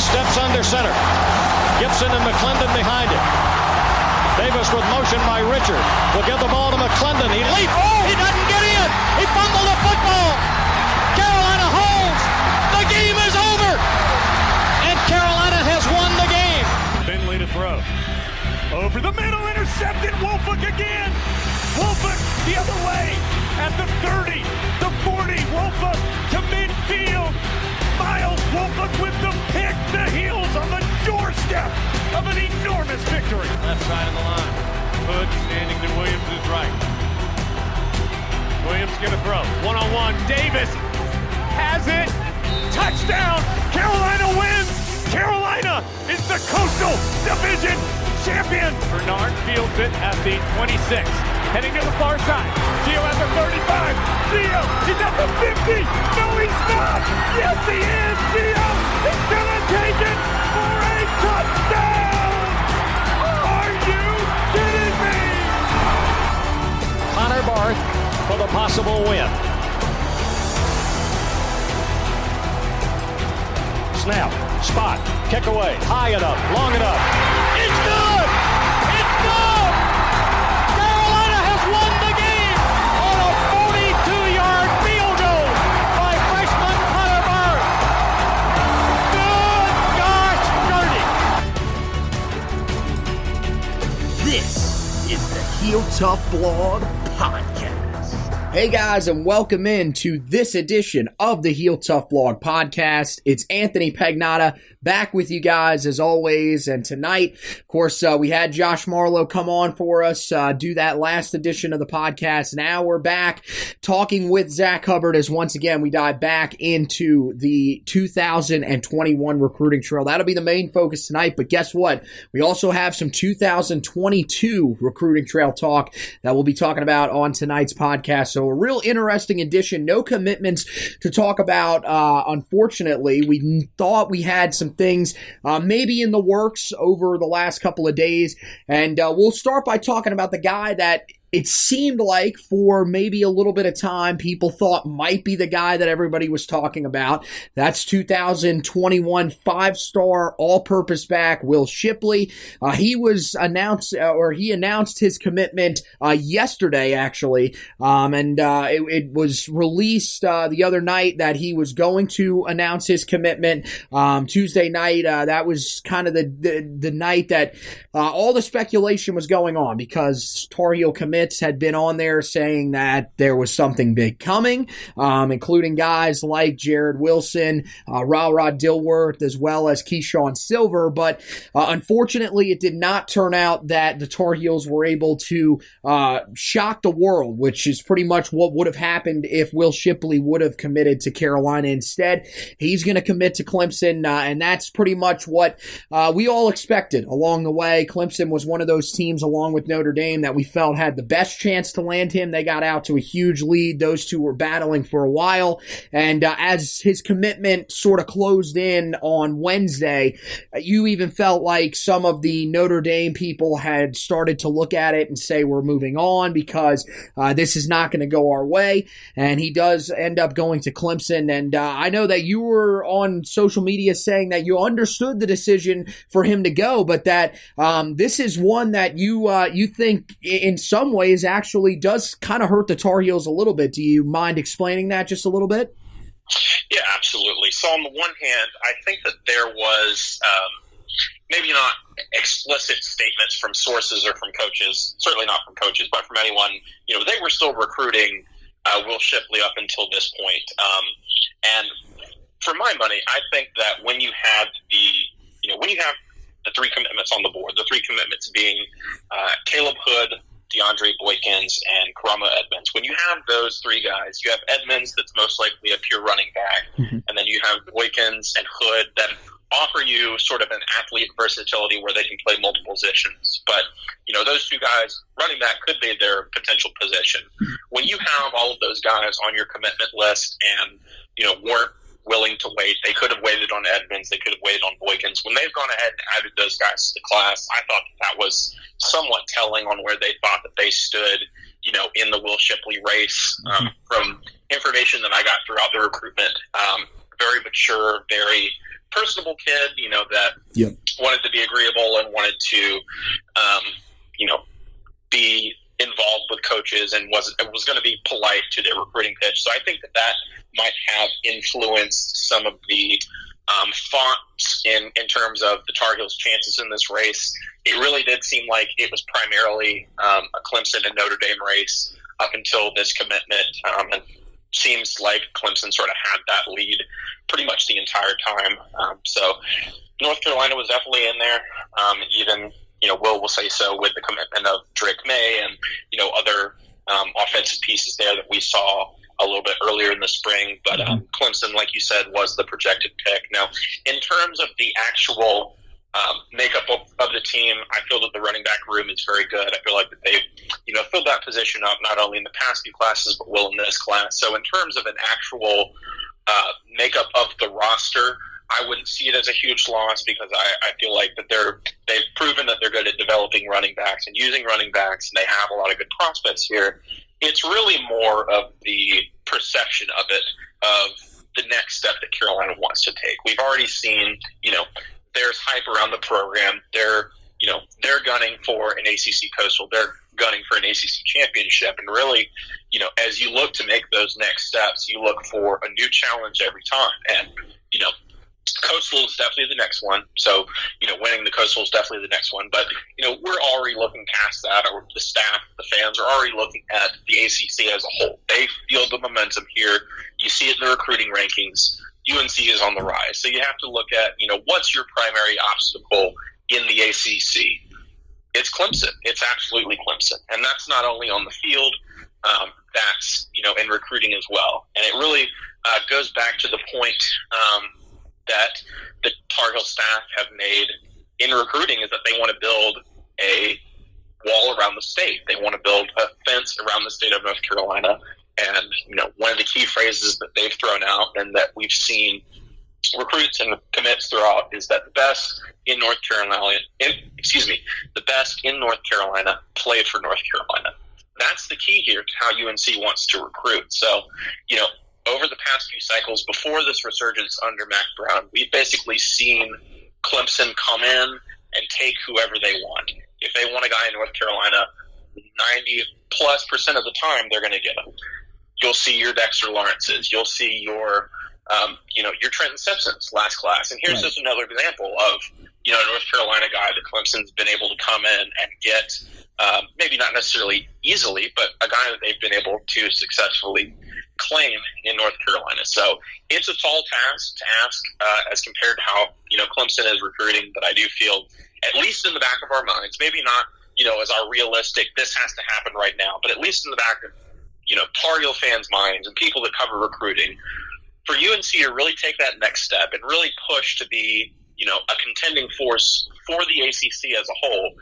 Davis steps under center. Gibson and McClendon behind him. Davis with motion by Richard. Will give the ball to McClendon. He leaps. Oh, he doesn't get in. He fumbled the football. Carolina holds. The game is over. And Carolina has won the game. Finley to throw. Over the middle, intercepted. Wolford again. Wolford the other way at the 30, the 40. Wolford to midfield. Miles Wolford with the pick. The Heels on the doorstep of an enormous victory. Left side of the line. Hood standing to Williams' right. Williams gonna throw. One-on-one. Davis has it. Touchdown. Carolina wins. Carolina is the Coastal Division champion. Bernard fields it at the 26. Heading to the far side. Gio at the 35. Gio is at the 50. No, he's not. Yes, he is. Gio is going to take it for a touchdown. Are you kidding me? Connor Barth for the possible win. Snap, spot, kick away, high enough, long enough. It's good! It's good! Carolina has won the game on a 42-yard field goal by freshman Connor Barth. Good gosh, dirty! This is the Heel Tough Blog Podcast. Hey guys, and welcome in to this edition of the Heel Tough Blog Podcast. It's Anthony Pagnotta back with you guys as always, and tonight, of course, we had Josh Marlowe come on for us, do that last edition of the podcast. Now we're back talking with Zack Hubbard as once again we dive back into the 2021 recruiting trail. That'll be the main focus tonight, but guess what? We also have some 2022 recruiting trail talk that we'll be talking about on tonight's podcast. So a real interesting edition. No commitments to talk about, unfortunately. We thought we had some things maybe in the works over the last couple of days, and we'll start by talking about the guy that it seemed like for maybe a little bit of time people thought might be the guy that everybody was talking about. That's 2021 five-star all-purpose back Will Shipley. He announced his commitment yesterday, actually, and it was released the other night that he was going to announce his commitment Tuesday night. That was kind of the night that all the speculation was going on because Tar Heel commits had been on there saying that there was something big coming, including guys like Jared Wilson, Ra Dilworth, as well as Keyshawn Silver. But unfortunately, it did not turn out that the Tar Heels were able to shock the world, which is pretty much what would have happened if Will Shipley would have committed to Carolina instead. He's going to commit to Clemson, and that's pretty much what we all expected along the way. Clemson was one of those teams, along with Notre Dame, that we felt had the best chance to land him. They got out to a huge lead. Those two were battling for a while, and as his commitment sort of closed in on Wednesday, you even felt like some of the Notre Dame people had started to look at it and say, we're moving on because this is not going to go our way, and he does end up going to Clemson. And I know that you were on social media saying that you understood the decision for him to go, but that this is one that you think in some ways actually does kind of hurt the Tar Heels a little bit. Do you mind explaining that just a little bit? Yeah, absolutely. So on the one hand, I think that there was maybe not explicit statements from sources or from coaches, certainly not from coaches, but from anyone. You know, they were still recruiting Will Shipley up until this point. And for my money, I think that when you have the three commitments on the board, the three commitments being Caleb Hood, DeAndre Boykins, and Karama Edmonds. When you have those three guys, you have Edmonds that's most likely a pure running back, and then you have Boykins and Hood that offer you sort of an athlete versatility where they can play multiple positions. But, you know, those two guys, running back could be their potential position. When you have all of those guys on your commitment list and, you know, weren't willing to wait, they could have waited on Edmonds, they could have waited on Boykins. When they've gone ahead and added those guys to the class, I thought that was somewhat telling on where they thought that they stood, you know, in the Will Shipley race. From information that I got throughout the recruitment, very mature, very personable kid, that Yep. wanted to be agreeable and wanted to, be involved with coaches and was going to be polite to their recruiting pitch. So I think that might have influenced some of the thoughts in terms of the Tar Heels' chances in this race. It really did seem like it was primarily a Clemson and Notre Dame race up until this commitment, and seems like Clemson sort of had that lead pretty much the entire time. So North Carolina was definitely in there, even Will say so with the commitment of Drake May and other offensive pieces there that we saw a little bit earlier in the spring. But Clemson, like you said, was the projected pick. Now, in terms of the actual makeup of the team, I feel that the running back room is very good. I feel like that they've filled that position up not only in the past few classes but will in this class. So in terms of an actual makeup of the roster, I wouldn't see it as a huge loss because I feel like that they've proven that they're good at developing running backs and using running backs, and they have a lot of good prospects here. It's really more of the perception of it, of the next step that Carolina wants to take. We've already seen, there's hype around the program. They're gunning for an ACC Coastal. They're gunning for an ACC championship. And really, as you look to make those next steps, you look for a new challenge every time. And, Coastal is definitely the next one. So, winning the Coastal is definitely the next one. But, we're already looking past that, or the staff, the fans are already looking at the ACC as a whole. They feel the momentum here. You see it in the recruiting rankings. UNC is on the rise. So you have to look at, what's your primary obstacle in the ACC? It's Clemson. It's absolutely Clemson. And that's not only on the field, that's, in recruiting as well. And it really goes back to the point that the Tar Heel staff have made in recruiting, is that they want to build a wall around the state. They want to build a fence around the state of North Carolina. And, one of the key phrases that they've thrown out and that we've seen recruits and commits throughout is that the best in North Carolina, the best in North Carolina played for North Carolina. That's the key here to how UNC wants to recruit. So, over the past few cycles before this resurgence under Mac Brown, we've basically seen Clemson come in and take whoever they want. If they want a guy in North Carolina, 90+% of the time they're going to get him. You'll see your Dexter Lawrences. You'll see your Trenton Simpsons last class. And here's just another example of, a North Carolina guy that Clemson's been able to come in and get, maybe not necessarily easily, but a guy that they've been able to successfully claim in North Carolina. So it's a tall task to ask as compared to how, Clemson is recruiting, but I do feel, at least in the back of our minds, maybe not, as our realistic, this has to happen right now, but at least in the back of, Tar Heel fans' minds and people that cover recruiting, for UNC to really take that next step and really push to be, a contending force for the ACC as a whole,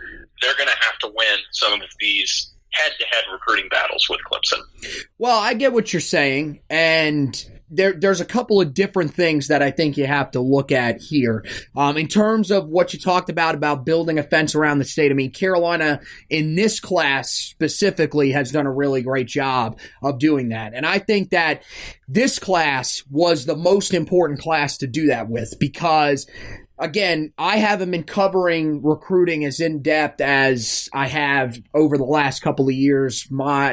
they're going to have to win some of these head-to-head recruiting battles with Clemson. Well, I get what you're saying, and there's a couple of different things that I think you have to look at here. In terms of what you talked about building a fence around the state, I mean, Carolina in this class specifically has done a really great job of doing that. And I think that this class was the most important class to do that with because, again, I haven't been covering recruiting as in-depth as I have over the last couple of years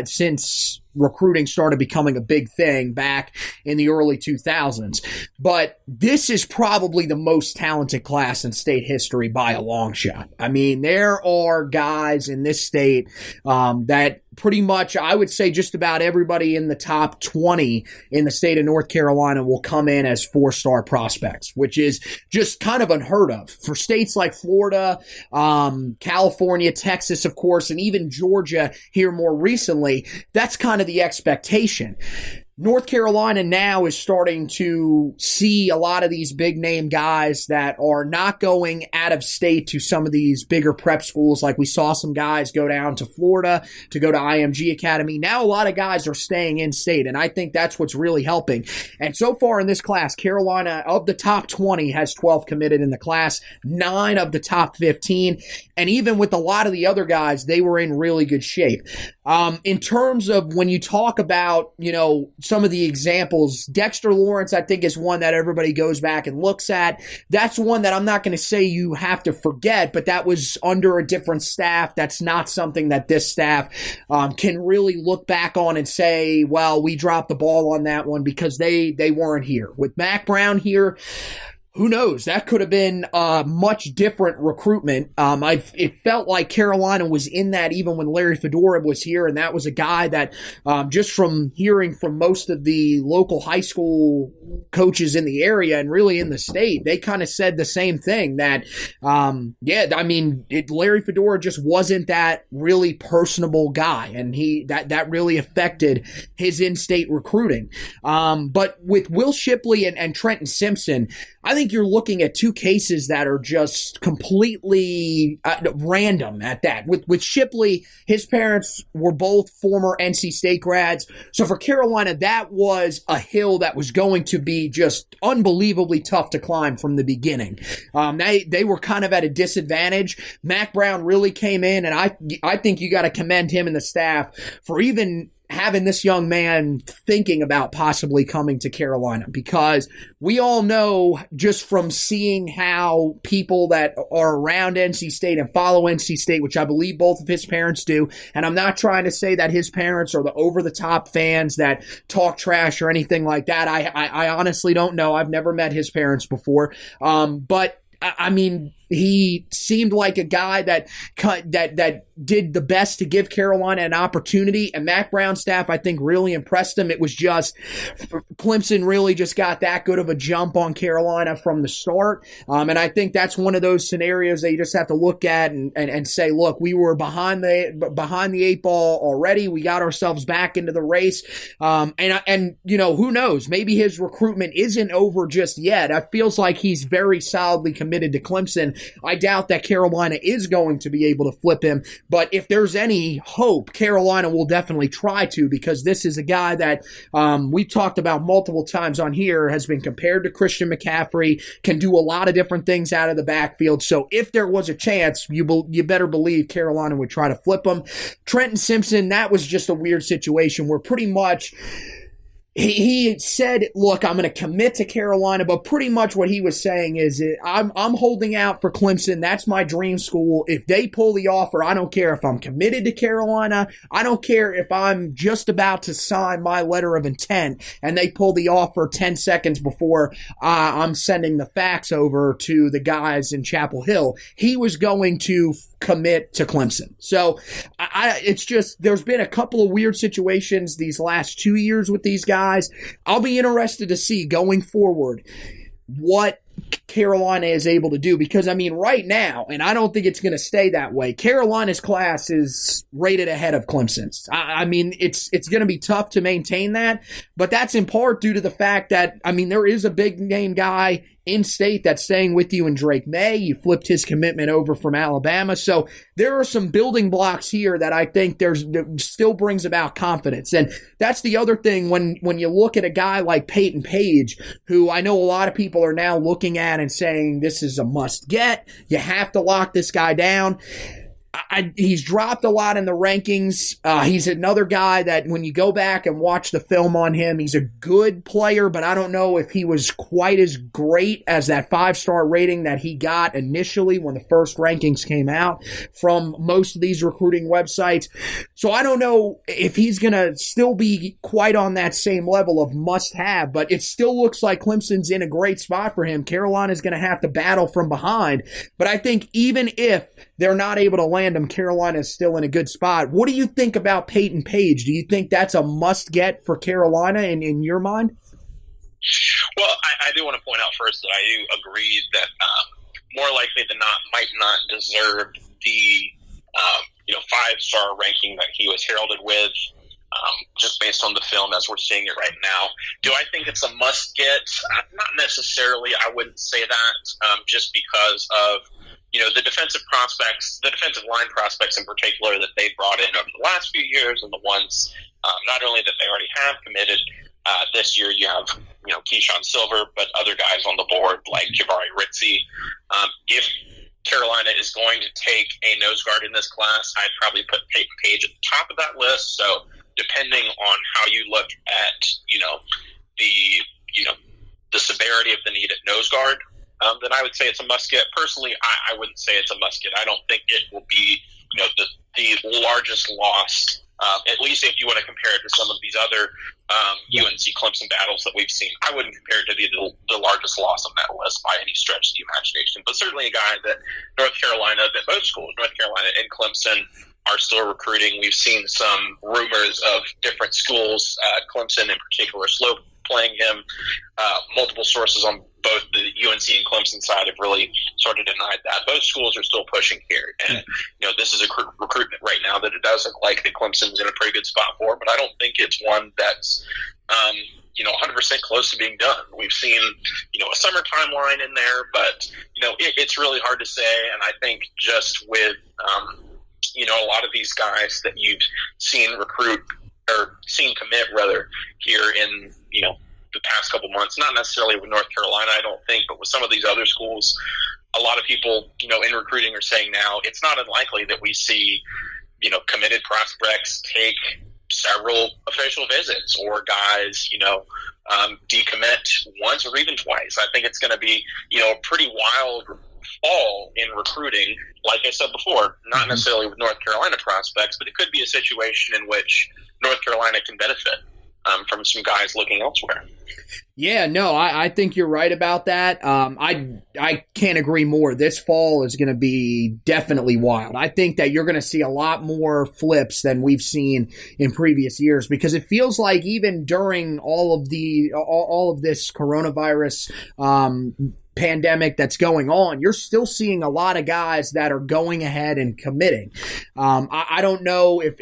since recruiting started becoming a big thing back in the early 2000s. But this is probably the most talented class in state history by a long shot. I mean, there are guys in this state that pretty much, I would say just about everybody in the top 20 in the state of North Carolina will come in as 4-star prospects, which is just kind of unheard of. For states like Florida, California, Texas, of course, and even Georgia here more recently, that's kind of the expectation. North Carolina now is starting to see a lot of these big name guys that are not going out of state to some of these bigger prep schools. Like we saw some guys go down to Florida to go to IMG Academy. Now a lot of guys are staying in state, and I think that's what's really helping. And so far in this class, Carolina, of the top 20, has 12 committed in the class, 9 of the top 15. And even with a lot of the other guys, they were in really good shape. In terms of when you talk about, some of the examples. Dexter Lawrence, I think, is one that everybody goes back and looks at. That's one that I'm not going to say you have to forget, but that was under a different staff. That's not something that this staff can really look back on and say, well, we dropped the ball on that one because they weren't here. With Mack Brown here, who knows? That could have been a much different recruitment. It felt like Carolina was in that even when Larry Fedora was here, and that was a guy that, just from hearing from most of the local high school coaches in the area and really in the state, they kind of said the same thing, that, Larry Fedora just wasn't that really personable guy, and that really affected his in-state recruiting. But with Will Shipley and Trenton Simpson, I think you're looking at two cases that are just completely random at that. With Shipley, his parents were both former NC State grads. So for Carolina, that was a hill that was going to be just unbelievably tough to climb from the beginning. They were kind of at a disadvantage. Mack Brown really came in, and I think you got to commend him and the staff for even having this young man thinking about possibly coming to Carolina, because we all know just from seeing how people that are around NC State and follow NC State, which I believe both of his parents do, and I'm not trying to say that his parents are the over-the-top fans that talk trash or anything like that. I honestly don't know. I've never met his parents before. But I mean, he seemed like a guy that did the best to give Carolina an opportunity, and Mack Brown's staff, I think, really impressed him. It was just Clemson really just got that good of a jump on Carolina from the start, and I think that's one of those scenarios that you just have to look at and say, look, we were behind the eight ball already. We got ourselves back into the race, and you know, who knows? Maybe his recruitment isn't over just yet. It feels like he's very solidly committed to Clemson. I doubt that Carolina is going to be able to flip him, but if there's any hope, Carolina will definitely try to, because this is a guy that we've talked about multiple times on here, has been compared to Christian McCaffrey, can do a lot of different things out of the backfield. So if there was a chance, you better believe Carolina would try to flip him. Trenton Simpson, that was just a weird situation where pretty much he said, look, I'm going to commit to Carolina, but pretty much what he was saying is, I'm holding out for Clemson. That's my dream school. If they pull the offer, I don't care if I'm committed to Carolina. I don't care if I'm just about to sign my letter of intent and they pull the offer 10 seconds before I'm sending the fax over to the guys in Chapel Hill. He was going to commit to Clemson. So it's just, there's been a couple of weird situations these last 2 years with these guys. I'll be interested to see going forward what Carolina is able to do, because I mean, right now, and I don't think it's going to stay that way, Carolina's class is rated ahead of Clemson's. I mean, it's going to be tough to maintain that, but that's in part due to the fact that, I mean, there is a big name guy in state that's staying with you in Drake May. You flipped his commitment over from Alabama. So there are some building blocks here that I think that still brings about confidence. And that's the other thing when you look at a guy like Peyton Page, who I know a lot of people are now looking at and saying this is a must get. You have to lock this guy down. He's dropped a lot in the rankings. He's another guy that when you go back and watch the film on him, he's a good player, but I don't know if he was quite as great as that 5-star rating that he got initially when the first rankings came out from most of these recruiting websites. So I don't know if he's going to still be quite on that same level of must-have, but it still looks like Clemson's in a great spot for him. Carolina's going to have to battle from behind, but I think even if they're not able to land him, Carolina is still in a good spot. What do you think about Peyton Page? Do you think that's a must-get for Carolina in your mind? Well, I do want to point out first that I do agree that more likely than not might not deserve the 5-star ranking that he was heralded with, just based on the film as we're seeing it right now. Do I think it's a must-get? Not necessarily. I wouldn't say that, just because of the defensive line prospects in particular that they brought in over the last few years, and the ones not only that they already have committed this year. You have Keyshawn Silver, but other guys on the board like Jabari Ritzy. If Carolina is going to take a nose guard in this class, I'd probably put Peyton Page at the top of that list. So depending on how you look at, the severity of the need at nose guard, then I would say it's a must get. Personally, I wouldn't say it's a must get. I don't think it will be, the largest loss, at least if you want to compare it to some of these other UNC Clemson battles that we've seen. I wouldn't compare it to the largest loss on that list by any stretch of the imagination, but certainly a guy that North Carolina, that both schools, North Carolina and Clemson, are still recruiting. We've seen some rumors of different schools, Clemson in particular, slow playing him. Multiple sources on both the UNC and Clemson side have really sort of denied that. Both schools are still pushing here. And, this is a recruitment right now that it does look like that Clemson's in a pretty good spot for, but I don't think it's one that's, 100% close to being done. We've seen, a summer timeline in there, but, it's really hard to say. And I think just with, a lot of these guys that you've seen recruit or seen commit rather here in, the past couple months, not necessarily with North Carolina, I don't think, but with some of these other schools, a lot of people, in recruiting are saying now it's not unlikely that we see, committed prospects take several official visits or guys, decommit once or even twice. I think it's going to be, a pretty wild fall in recruiting, like I said before, not necessarily with North Carolina prospects, but it could be a situation in which North Carolina can benefit from some guys looking elsewhere. Yeah, no, I think you're right about that. I can't agree more. This fall is going to be definitely wild. I think that you're going to see a lot more flips than we've seen in previous years, because it feels like even during all of this coronavirus pandemic that's going on, you're still seeing a lot of guys that are going ahead and committing. I don't know if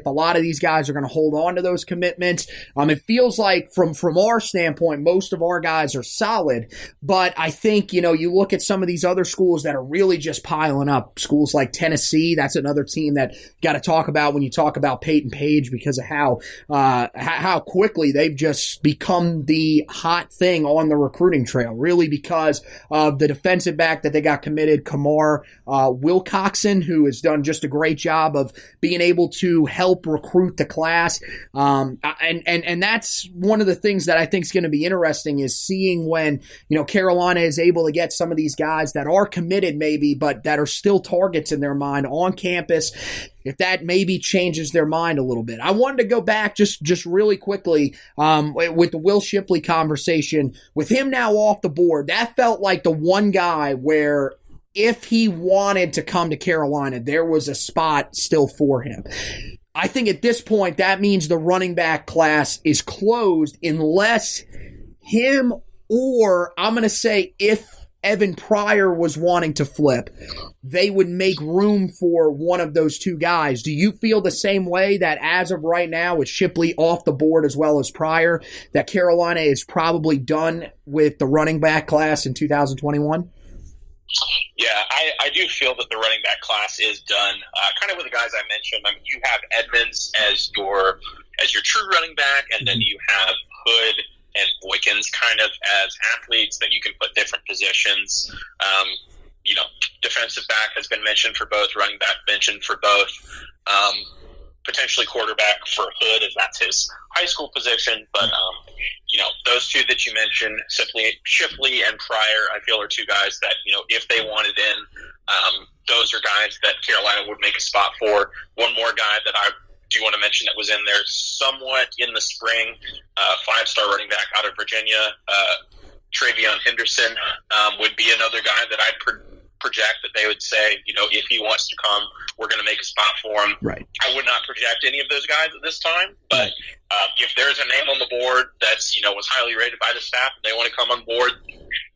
a lot of these guys are going to hold on to those commitments. It feels like from our standpoint, most of our guys are solid, but I think, you look at some of these other schools that are really just piling up. Schools like Tennessee, that's another team that you got to talk about when you talk about Peyton Page, because of how quickly they've just become the hot thing on the recruiting trail. Really, because of the defensive back that they got committed, Kamar Wilcoxon, who has done just a great job of being able to help recruit the class. And that's one of the things that I think is going to be interesting, is seeing when, Carolina is able to get some of these guys that are committed maybe, but that are still targets in their mind on campus, if that maybe changes their mind a little bit. I wanted to go back just really quickly with the Will Shipley conversation. With him now off the board, that felt like the one guy where if he wanted to come to Carolina, there was a spot still for him. I think at this point, that means the running back class is closed unless him, or I'm going to say if Evan Pryor was wanting to flip, they would make room for one of those two guys. Do you feel the same way, that as of right now, with Shipley off the board as well as Pryor, that Carolina is probably done with the running back class in 2021? Yeah, I do feel that the running back class is done. Kind of with the guys I mentioned. I mean, you have Edmonds as your true running back, and then you have Hood and Boykins kind of as athletes that you can put different positions. Defensive back has been mentioned for both, running back mentioned for both. Potentially quarterback for Hood, as that's his high school position. But, those two that you mentioned, Shipley and Pryor, I feel are two guys that, if they wanted in, those are guys that Carolina would make a spot for. One more guy that I do want to mention that was in there somewhat in the spring, five-star running back out of Virginia, Travion Henderson, would be another guy that I'd project that they would say, if he wants to come, we're going to make a spot for him. Right. I would not project any of those guys at this time, but if there's a name on the board that's, was highly rated by the staff and they want to come on board,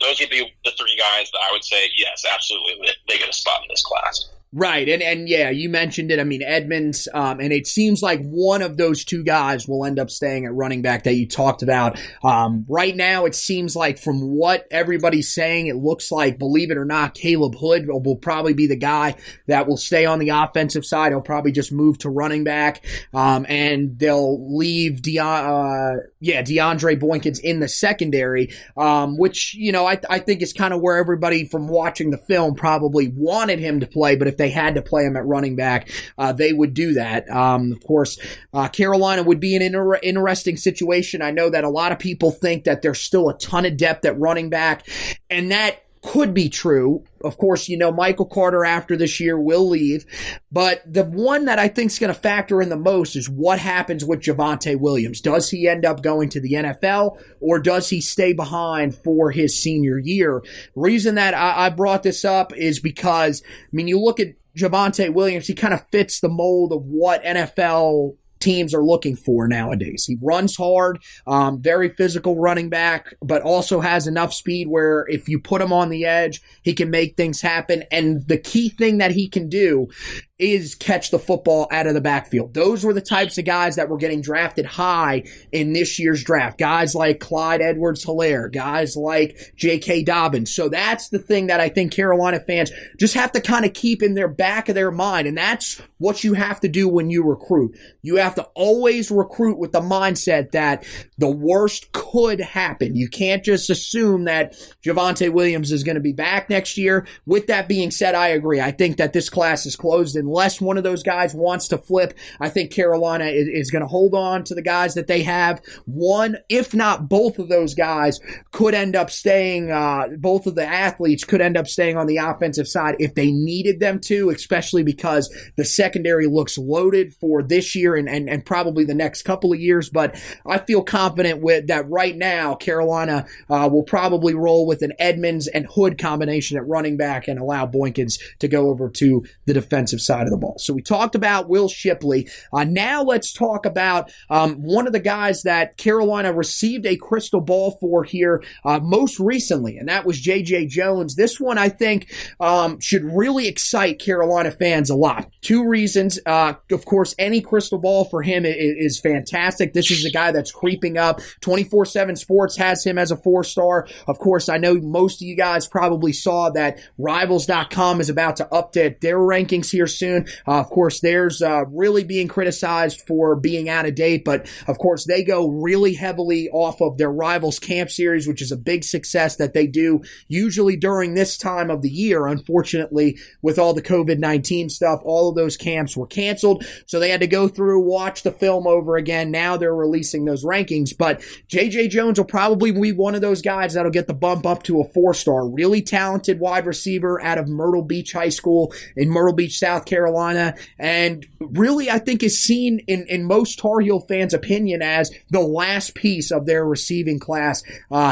those would be the three guys that I would say, yes, absolutely, they get a spot in this class. Right, and yeah, you mentioned it. I mean, Edmonds, and it seems like one of those two guys will end up staying at running back that you talked about. Right now, it seems like from what everybody's saying, it looks like, believe it or not, Caleb Hood will probably be the guy that will stay on the offensive side. He'll probably just move to running back, and they'll leave DeAndre Boykins in the secondary, which, I think is kind of where everybody from watching the film probably wanted him to play, but if they they had to play him at running back, they would do that. Of course, Carolina would be an interesting situation. I know that a lot of people think that there's still a ton of depth at running back, and that could be true. Of course, Michael Carter after this year will leave, but the one that I think is going to factor in the most is what happens with Javonte Williams. Does he end up going to the NFL, or does he stay behind for his senior year? Reason that I brought this up is because, you look at Javonte Williams, he kind of fits the mold of what NFL teams are looking for nowadays. He runs hard, very physical running back, but also has enough speed where if you put him on the edge, he can make things happen. And the key thing that he can do is catch the football out of the backfield. Those were the types of guys that were getting drafted high in this year's draft. Guys like Clyde Edwards-Helaire, guys like J.K. Dobbins. So that's the thing that I think Carolina fans just have to kind of keep in their back of their mind. And that's what you have to do when you recruit. You have to always recruit with the mindset that the worst could happen. You can't just assume that Javonte Williams is going to be back next year. With that being said, I agree. I think that this class is closed unless one of those guys wants to flip. I think Carolina is going to hold on to the guys that they have. One, if not both of those guys, could end up staying, both of the athletes could end up staying on the offensive side if they needed them to, especially because the secondary looks loaded for this year and probably the next couple of years. But I feel confident with that right now. Carolina will probably roll with an Edmonds and Hood combination at running back and allow Boykins to go over to the defensive side of the ball. So we talked about Will Shipley. Now let's talk about one of the guys that Carolina received a crystal ball for here most recently, and that was J.J. Jones. This one I think should really excite Carolina fans a lot. Two reasons. Of course, any crystal ball for him is fantastic. This is a guy that's creeping up. 24/7 Sports has him as a 4-star. Of course, I know most of you guys probably saw that Rivals.com is about to update their rankings here soon. Of course, theirs really being criticized for being out of date, but of course, they go really heavily off of their Rivals Camp Series, which is a big success that they do usually during this time of the year. Unfortunately, with all the COVID-19 stuff, all of those camps were canceled, so they had to go through, watch the film over again. Now they're releasing those rankings, but J.J. Jones will probably be one of those guys that'll get the bump up to a 4-star. Really talented wide receiver out of Myrtle Beach High School in Myrtle Beach, South Carolina, and really I think is seen in most Tar Heel fans' opinion as the last piece of their receiving class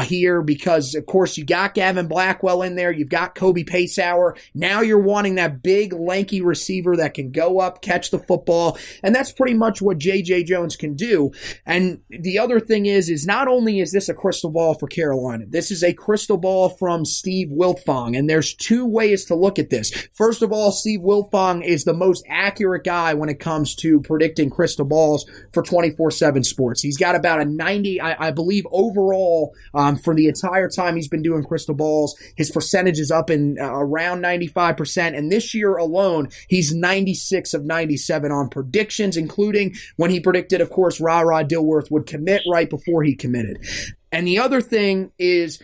here, because of course you got Gavin Blackwell in there, you've got Kobe Pacehour. Now you're wanting that big lanky receiver that can go up, catch the football, and that's pretty much what J.J. Jones can do. And the other thing is not only is this a crystal ball for Carolina, this is a crystal ball from Steve Wiltfong, and there's two ways to look at this. First of all, Steve Wiltfong is the most accurate guy when it comes to predicting crystal balls for 24/7 Sports. He's got about a 90, I believe, overall for the entire time he's been doing crystal balls. His percentage is up in around 95%, and this year alone, he's 96 of 97 on predictions, including when he predicted, of course, Ra Dilworth would commit right before he committed. And the other thing is,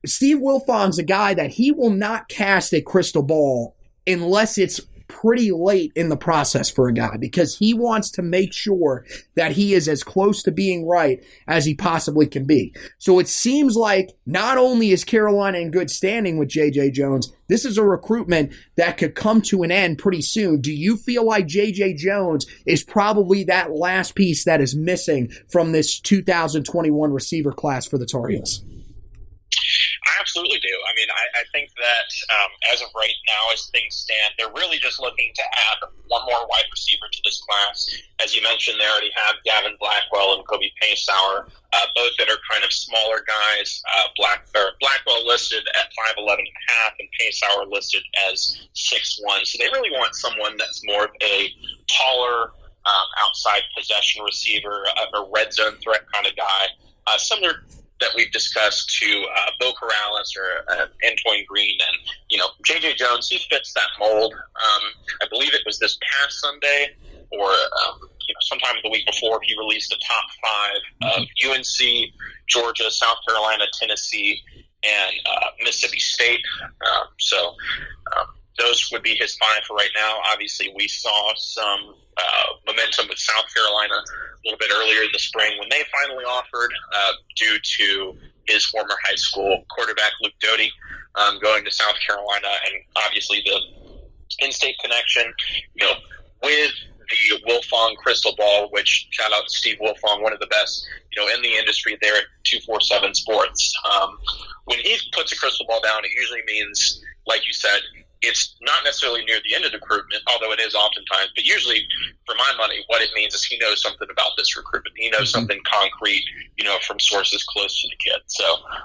Steve Wiltfong's a guy that he will not cast a crystal ball unless it's pretty late in the process for a guy, because he wants to make sure that he is as close to being right as he possibly can be. So it seems like not only is Carolina in good standing with J.J. Jones, this is a recruitment that could come to an end pretty soon. Do you feel like J.J. Jones is probably that last piece that is missing from this 2021 receiver class for the Tar Heels? I absolutely do. I mean, I think that as of right now, as things stand, they're really just looking to add one more wide receiver to this class. As you mentioned, they already have Gavin Blackwell and Kobe Pacehour, both that are kind of smaller guys. Blackwell listed at 5'11.5" and Pacehour listed as 6'1". So they really want someone that's more of a taller, outside possession receiver, a red zone threat kind of guy, similar that we've discussed to Bo Corrales or Antoine Green. And, J.J. Jones, he fits that mold. I believe it was this past Sunday or, sometime the week before, he released the top 5 of UNC, Georgia, South Carolina, Tennessee, and Mississippi State. those would be his 5 for right now. Obviously, we saw some momentum with South Carolina a little bit earlier in the spring when they finally offered due to his former high school quarterback, Luke Doty, going to South Carolina, and obviously the in-state connection, with the Wilfong crystal ball, which shout out to Steve Wilfong, one of the best, in the industry there at 247 Sports. When he puts a crystal ball down, it usually means, like you said, it's not necessarily near the end of the recruitment, although it is oftentimes, but usually, for my money, what it means is he knows something about this recruitment. He knows something concrete, from sources close to the kid. So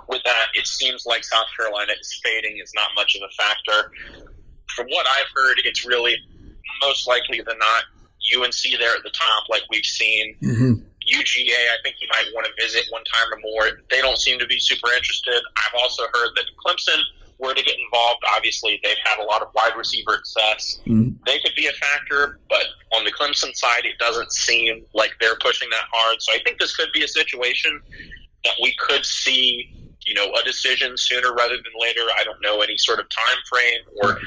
with that, it seems like South Carolina is fading. It's not much of a factor. From what I've heard, it's really most likely than not UNC there at the top, like we've seen. UGA, I think he might want to visit one time or more. They don't seem to be super interested. I've also heard that Clemson were to get involved. Obviously, they've had a lot of wide receiver success. They could be a factor, but on the Clemson side, it doesn't seem like they're pushing that hard. So I think this could be a situation that we could see, a decision sooner rather than later. I don't know any sort of time frame or,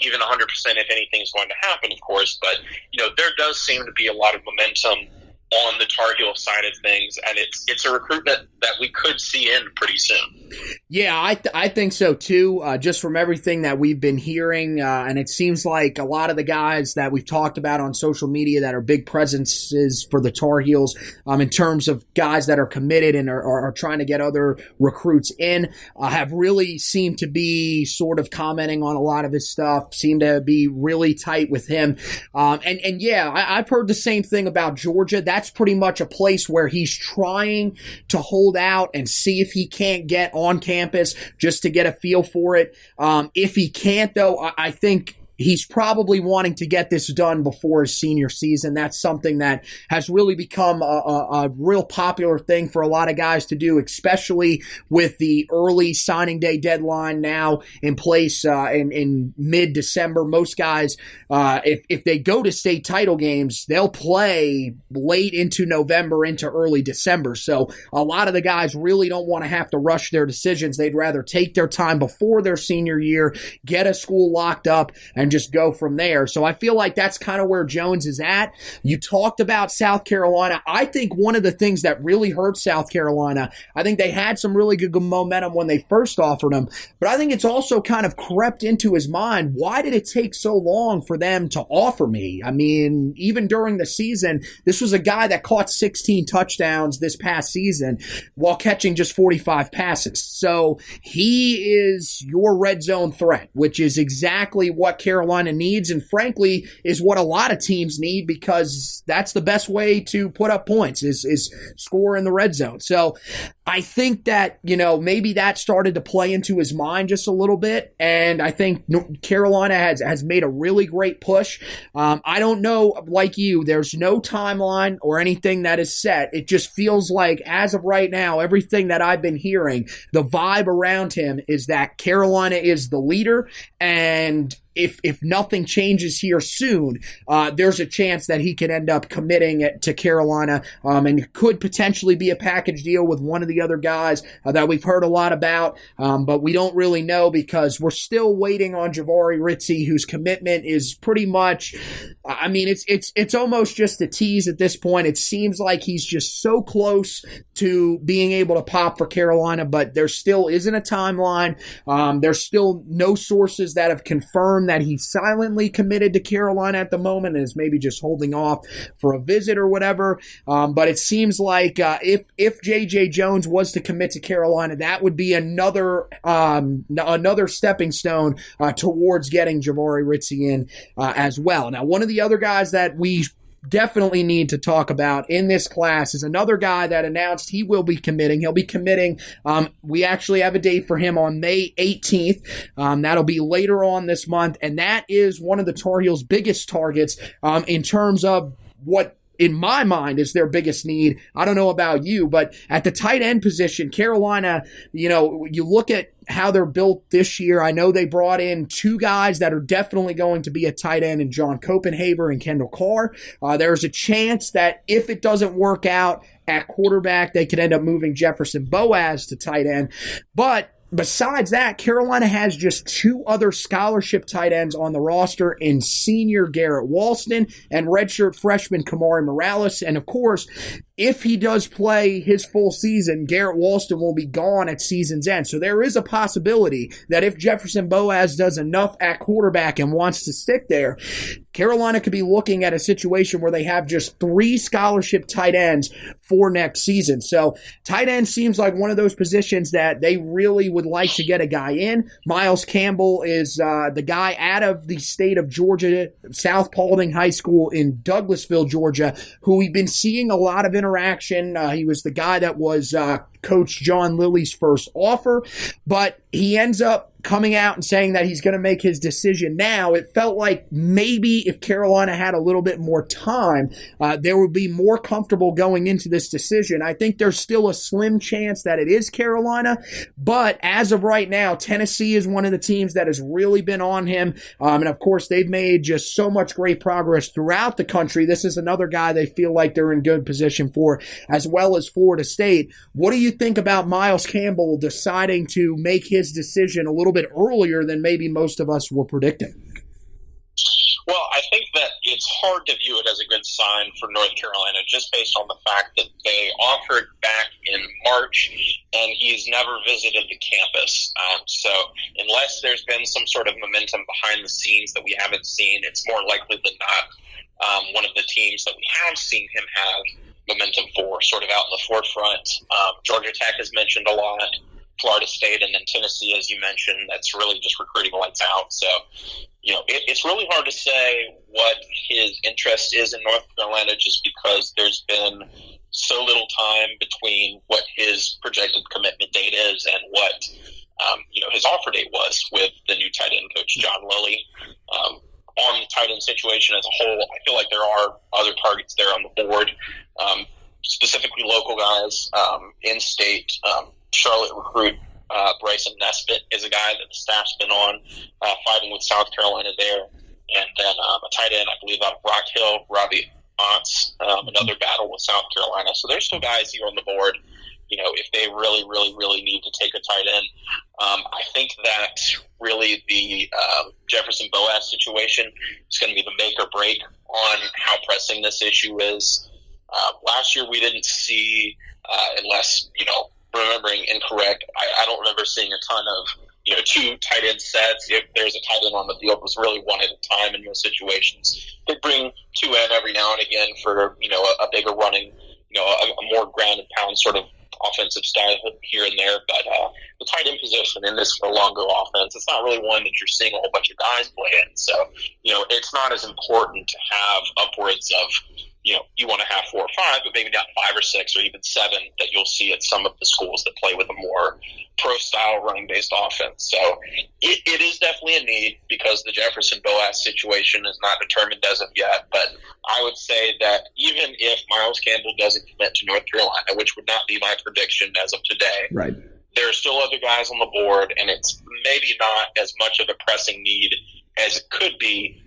even 100% if anything's going to happen, of course. But, there does seem to be a lot of momentum on the Tar Heel side of things, and it's a recruitment that we could see in pretty soon. Yeah, I think so too, just from everything that we've been hearing, and it seems like a lot of the guys that we've talked about on social media that are big presences for the Tar Heels in terms of guys that are committed and are trying to get other recruits in, have really seemed to be sort of commenting on a lot of his stuff, seem to be really tight with him. And yeah, I've heard the same thing about Georgia. That's pretty much a place where he's trying to hold out and see if he can't get on campus just to get a feel for it. If he can't, though, I think he's probably wanting to get this done before his senior season. That's something that has really become a real popular thing for a lot of guys to do, especially with the early signing day deadline now in place in mid-December. Most guys, if they go to state title games, they'll play late into November, into early December. So a lot of the guys really don't want to have to rush their decisions. They'd rather take their time before their senior year, get a school locked up, and just go from there. So I feel like that's kind of where Jones is at. You talked about South Carolina. I think one of the things that really hurt South Carolina, I think they had some really good momentum when they first offered him, but I think it's also kind of crept into his mind. Why did it take so long for them to offer me? I mean, even during the season, this was a guy that caught 16 touchdowns this past season while catching just 45 passes. So he is your red zone threat, which is exactly what Carolina needs, and frankly is what a lot of teams need, because that's the best way to put up points is score in the red zone. So I think that, maybe that started to play into his mind just a little bit, and I think Carolina has made a really great push. I don't know, like you, there's no timeline or anything that is set. It just feels like, as of right now, everything that I've been hearing, the vibe around him is that Carolina is the leader, and if nothing changes here soon, there's a chance that he could end up committing to Carolina, and it could potentially be a package deal with one of the other guys that we've heard a lot about, but we don't really know because we're still waiting on Jahvaree Ritzie, whose commitment is pretty much, I mean, it's almost just a tease at this point. It seems like he's just so close to being able to pop for Carolina, but there still isn't a timeline. There's still no sources that have confirmed that he's silently committed to Carolina at the moment and is maybe just holding off for a visit or whatever. But it seems like if J.J. Jones was to commit to Carolina, that would be another stepping stone towards getting Jahvaree Ritzie in as well. Now, one of the other guys that we definitely need to talk about in this class is another guy that announced he will be committing. He'll be committing. We actually have a date for him on May 18th. That'll be later on this month, and that is one of the Tar Heels' biggest targets in terms of what, in my mind, is their biggest need. I don't know about you, but at the tight end position, Carolina, you look at how they're built this year. I know they brought in two guys that are definitely going to be a tight end in John Copenhaver and Kendall Carr. There's a chance that if it doesn't work out at quarterback, they could end up moving Jefferson Boaz to tight end. But besides that, Carolina has just 2 other scholarship tight ends on the roster in senior Garrett Walston and redshirt freshman Kamari Morales. And of course, if he does play his full season, Garrett Walston will be gone at season's end. So there is a possibility that if Jefferson Boaz does enough at quarterback and wants to stick there, Carolina could be looking at a situation where they have just 3 scholarship tight ends for next season. So tight end seems like one of those positions that they really would like to get a guy in. Miles Campbell is the guy out of the state of Georgia, South Paulding High School in Douglasville, Georgia, who we've been seeing a lot of interaction. He was the guy that was Coach John Lilly's first offer, but he ends up coming out and saying that he's going to make his decision now. It felt like maybe if Carolina had a little bit more time, they would be more comfortable going into this decision. I think there's still a slim chance that it is Carolina, but as of right now, Tennessee is one of the teams that has really been on him. And of course, they've made just so much great progress throughout the country. This is another guy they feel like they're in good position for, as well as Florida State. What do you think about Miles Campbell deciding to make his decision a little bit earlier than maybe most of us were predicting? Well, I think that it's hard to view it as a good sign for North Carolina just based on the fact that they offered back in March and he's never visited the campus. So unless there's been some sort of momentum behind the scenes that we haven't seen, it's more likely than not one of the teams that we have seen him have momentum for, sort of out in the forefront. Georgia Tech has mentioned a lot. Florida State, and then Tennessee, as you mentioned, that's really just recruiting lights out. So, it's really hard to say what his interest is in North Carolina just because there's been so little time between what his projected commitment date is and what, his offer date was with the new tight end coach, John Lilly. On the tight end situation as a whole, I feel like there are other targets there on the board, specifically local guys, in-state. Charlotte recruit Bryson Nesbitt is a guy that the staff's been on, fighting with South Carolina there. And then a tight end, I believe, out of Rock Hill, Robbie Ontz, another battle with South Carolina. So there's still guys here on the board, if they really, really, really need to take a tight end. I think that really the Jefferson Boaz situation is going to be the make or break on how pressing this issue is. Last year we didn't see, unless, remembering incorrect, I don't remember seeing a ton of, 2 tight end sets. If there's a tight end on the field, it was really one at a time in most situations. They bring 2 in every now and again for, a bigger running, a more ground and pound sort of offensive style here and there. But the tight end position in this Longo offense, it's not really one that you're seeing a whole bunch of guys play in. So, it's not as important to have upwards of, you want to have 4 or 5, but maybe not 5 or 6 or even 7 that you'll see at some of the schools that play with a more pro-style running-based offense. So it is definitely a need because the Jefferson Boaz situation is not determined as of yet. But I would say that even if Miles Campbell doesn't commit to North Carolina, which would not be my prediction as of today, right, there are still other guys on the board, and it's maybe not as much of a pressing need as it could be,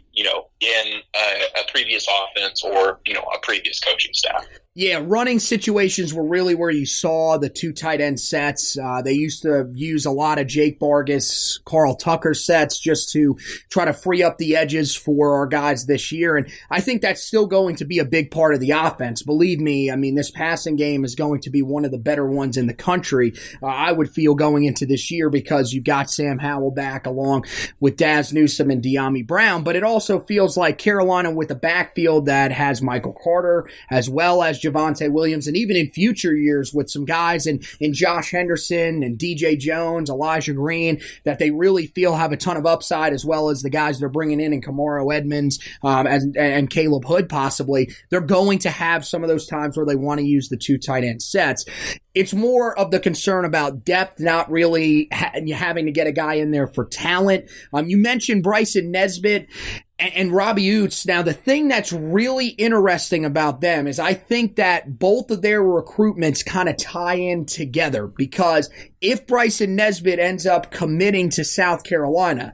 in a previous offense or, a previous coaching staff. Yeah, running situations were really where you saw the 2 tight end sets. They used to use a lot of Jake Vargas, Carl Tucker sets just to try to free up the edges for our guys this year. And I think that's still going to be a big part of the offense. Believe me, this passing game is going to be one of the better ones in the country, I would feel, going into this year because you've got Sam Howell back along with Daz Newsome and De'Ami Brown. But it also feels like Carolina with a backfield that has Michael Carter as well as Javonte Williams, and even in future years with some guys in Josh Henderson and DJ Jones, Elijah Green, that they really feel have a ton of upside, as well as the guys they're bringing in Kamaro Edmonds and Caleb Hood possibly. They're going to have some of those times where they want to use the 2 tight end sets. It's more of the concern about depth, not really having to get a guy in there for talent. You mentioned Bryson Nesbitt and Robbie Oots. Now, the thing that's really interesting about them is I think that both of their recruitments kind of tie in together, because if Bryson Nesbitt ends up committing to South Carolina,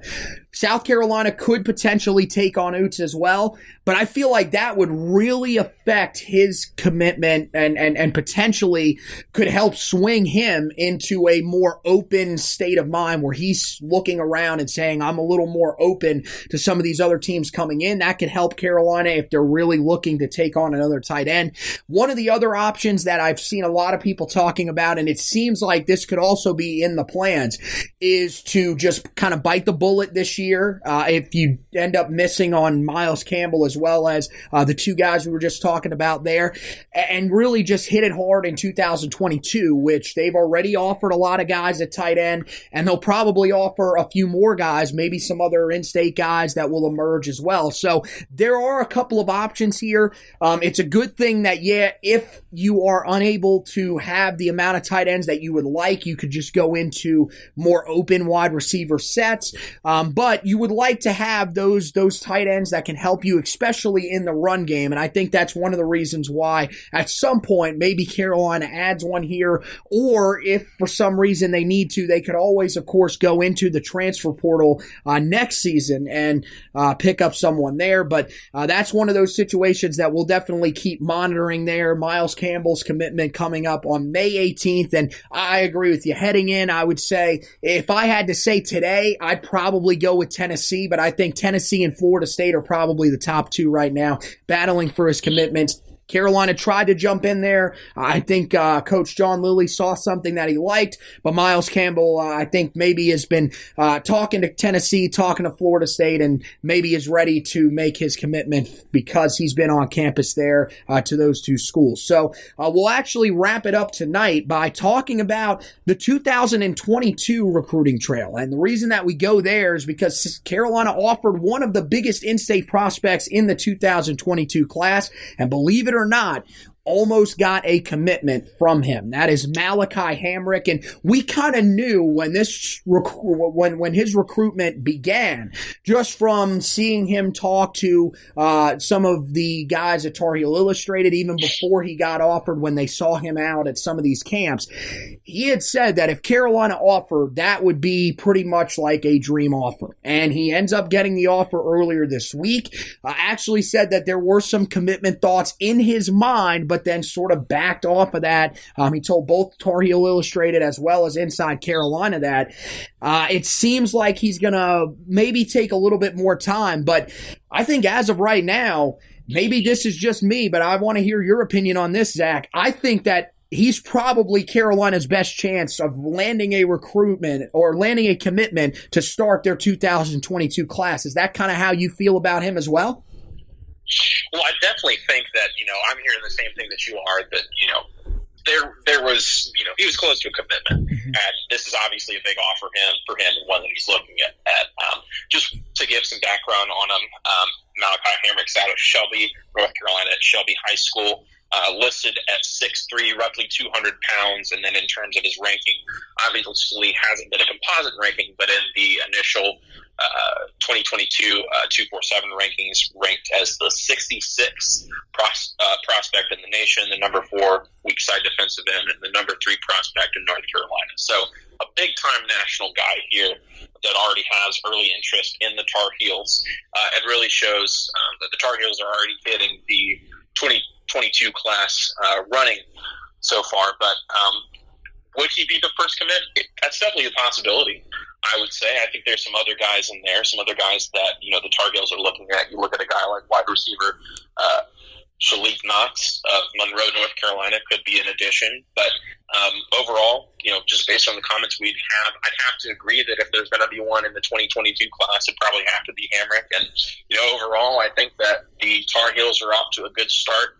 South Carolina could potentially take on Utes as well, but I feel like that would really affect his commitment and potentially could help swing him into a more open state of mind where he's looking around and saying, I'm a little more open to some of these other teams coming in. That could help Carolina if they're really looking to take on another tight end. One of the other options that I've seen a lot of people talking about, and it seems like this could also be in the plans, is to just kind of bite the bullet this year. If you end up missing on Miles Campbell as well as the two guys we were just talking about there, and really just hit it hard in 2022, which they've already offered a lot of guys at tight end, and they'll probably offer a few more guys, maybe some other in-state guys that will emerge as well. So there are a couple of options here. It's a good thing that, if you are unable to have the amount of tight ends that you would like, you could just go into more open wide receiver sets. But you would like to have those tight ends that can help you, especially in the run game. And I think that's one of the reasons why at some point maybe Carolina adds one here, or if for some reason they need to, they could always, of course, go into the transfer portal next season and pick up someone there. But that's one of those situations that we'll definitely keep monitoring there. Miles Campbell's commitment coming up on May 18th. And I agree with you. Heading in, I would say, if I had to say today, I'd probably go with Tennessee, but I think Tennessee and Florida State are probably the top two right now, battling for his commitments. Carolina tried to jump in there. I think Coach John Lilly saw something that he liked, but Miles Campbell, I think maybe has been talking to Tennessee, talking to Florida State, and maybe is ready to make his commitment because he's been on campus there to those two schools. So we'll actually wrap it up tonight by talking about the 2022 recruiting trail. And the reason that we go there is because Carolina offered one of the biggest in-state prospects in the 2022 class, and believe it or not, almost got a commitment from him. That is Malachi Hamrick, and we kind of knew when when his recruitment began, just from seeing him talk to some of the guys at Tar Heel Illustrated, even before he got offered, when they saw him out at some of these camps. He had said that if Carolina offered, that would be pretty much like a dream offer, and he ends up getting the offer earlier this week. Actually said that there were some commitment thoughts in his mind, but then sort of backed off of that. He told both Tar Heel Illustrated as well as Inside Carolina that it seems like he's going to maybe take a little bit more time. But I think as of right now, maybe this is just me, but I want to hear your opinion on this, Zach. I think that he's probably Carolina's best chance of landing a recruitment or landing a commitment to start their 2022 class. Is that kind of how you feel about him as well? Well, I definitely think that, I'm hearing the same thing that you are, that, there was, he was close to a commitment. And this is obviously a big offer for him, and one that he's looking at. Just to give some background on him, Malachi Hamrick's out of Shelby, North Carolina, at Shelby High School. Listed at 6'3", roughly 200 pounds, and then in terms of his ranking, obviously hasn't been a composite ranking, but in the initial 2022 247 rankings, ranked as the 66th prospect in the nation, the number 4 weak side defensive end, and the number 3 prospect in North Carolina. So a big-time national guy here that already has early interest in the Tar Heels, and really shows that the Tar Heels are already hitting the 2022 class running so far. But would he be the first commit? That's definitely a possibility, I would say. I think there's some other guys in there, some other guys that, the Tar Heels are looking at. You look at a guy like wide receiver Shalik Knox of Monroe, North Carolina, could be an addition. But overall, just based on the comments we'd have, I'd have to agree that if there's going to be one in the 2022 class, it'd probably have to be Hamrick. And, overall, I think that the Tar Heels are off to a good start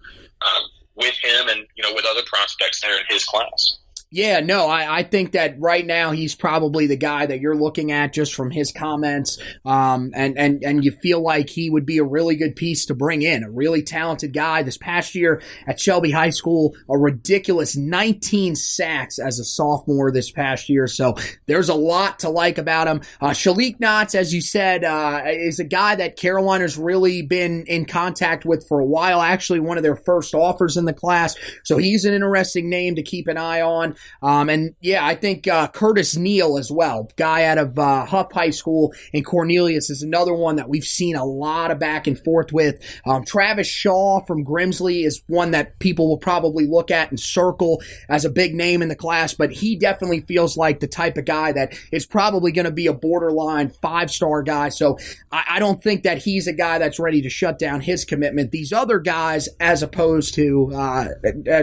with him and, with other prospects there in his class. Yeah, no, I think that right now he's probably the guy that you're looking at just from his comments, and you feel like he would be a really good piece to bring in, a really talented guy. This past year at Shelby High School, a ridiculous 19 sacks as a sophomore this past year, so there's a lot to like about him. Shalik Knox, as you said, is a guy that Carolina's really been in contact with for a while, actually one of their first offers in the class, so he's an interesting name to keep an eye on. And yeah, I think Curtis Neal as well, guy out of Huff High School in Cornelius, is another one that we've seen a lot of back and forth with. Travis Shaw from Grimsley is one that people will probably look at and circle as a big name in the class, but he definitely feels like the type of guy that is probably going to be a borderline 5-star guy. So I don't think that he's a guy that's ready to shut down his commitment. These other guys, as opposed to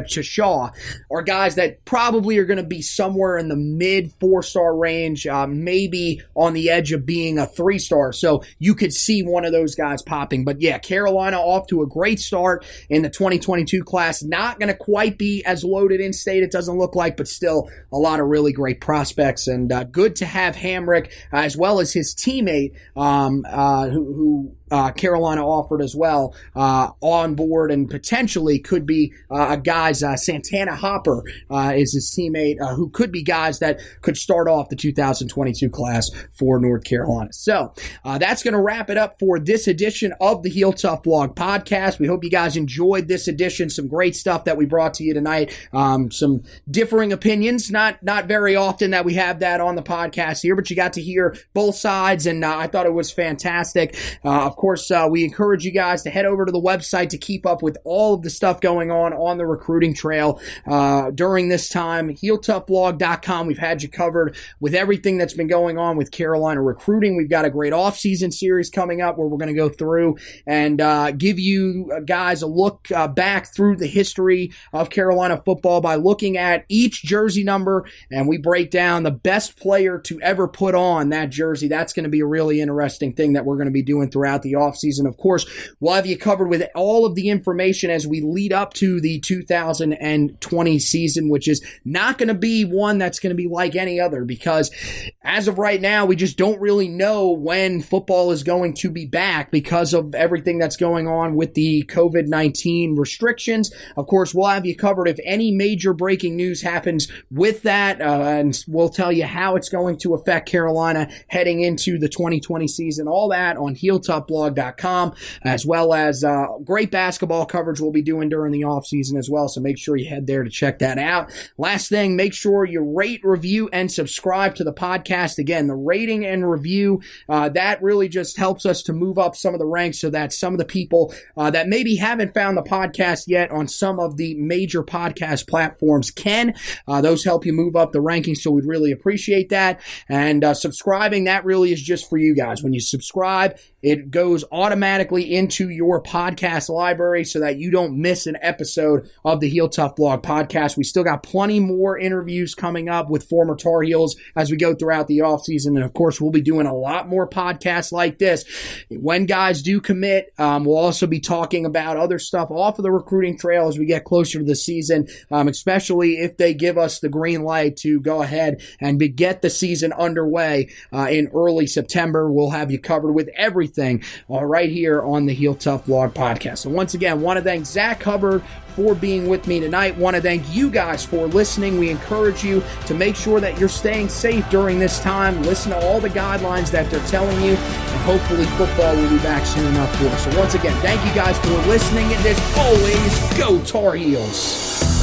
Shaw, are guys that probably are going to be somewhere in the mid 4-star range, maybe on the edge of being a 3-star. So you could see one of those guys popping. But yeah, Carolina off to a great start in the 2022 class. Not going to quite be as loaded in state, it doesn't look like, but still a lot of really great prospects. And good to have Hamrick as well as his teammate who Carolina offered as well on board, and potentially could be guys. Santana Hopper is his teammate, who could be guys that could start off the 2022 class for North Carolina. So that's going to wrap it up for this edition of the Heel Tough Blog podcast. We hope you guys enjoyed this edition. Some great stuff that we brought to you tonight. Some differing opinions. Not very often that we have that on the podcast here, but you got to hear both sides, and I thought it was fantastic. Of course, we encourage you guys to head over to the website to keep up with all of the stuff going on the recruiting trail during this time. HeelToughBlog.com. We've had you covered with everything that's been going on with Carolina recruiting. We've got a great off-season series coming up where we're going to go through and give you guys a look back through the history of Carolina football by looking at each jersey number, and we break down the best player to ever put on that jersey. That's going to be a really interesting thing that we're going to be doing throughout the offseason. Of course, we'll have you covered with all of the information as we lead up to the 2020 season, which is not going to be one that's going to be like any other, because as of right now, we just don't really know when football is going to be back because of everything that's going on with the COVID-19 restrictions. Of course, we'll have you covered if any major breaking news happens with that, and we'll tell you how it's going to affect Carolina heading into the 2020 season. All that on HeelToughBlog.com, as well as great basketball coverage we'll be doing during the offseason as well, so make sure you head there to check that out. Last thing, make sure you rate, review, and subscribe to the podcast. Again, the rating and review, that really just helps us to move up some of the ranks so that some of the people that maybe haven't found the podcast yet on some of the major podcast platforms can. Those help you move up the rankings, so we'd really appreciate that. And subscribing, that really is just for you guys. When you subscribe, it goes automatically into your podcast library so that you don't miss an episode of the Heel Tough Blog podcast. We still got plenty more interviews coming up with former Tar Heels as we go throughout the offseason. And of course, we'll be doing a lot more podcasts like this. When guys do commit, we'll also be talking about other stuff off of the recruiting trail as we get closer to the season, especially if they give us the green light to go ahead and get the season underway in early September. We'll have you covered with everything right here on the Heel Tough Blog podcast. So once again, want to thank Zack Hubbard for being with me tonight. Want to thank you guys for listening. We encourage you to make sure that you're staying safe during this time. Listen to all the guidelines that they're telling you, and hopefully football will be back soon enough for us. So once again, thank you guys for listening, and as always, go Tar Heels.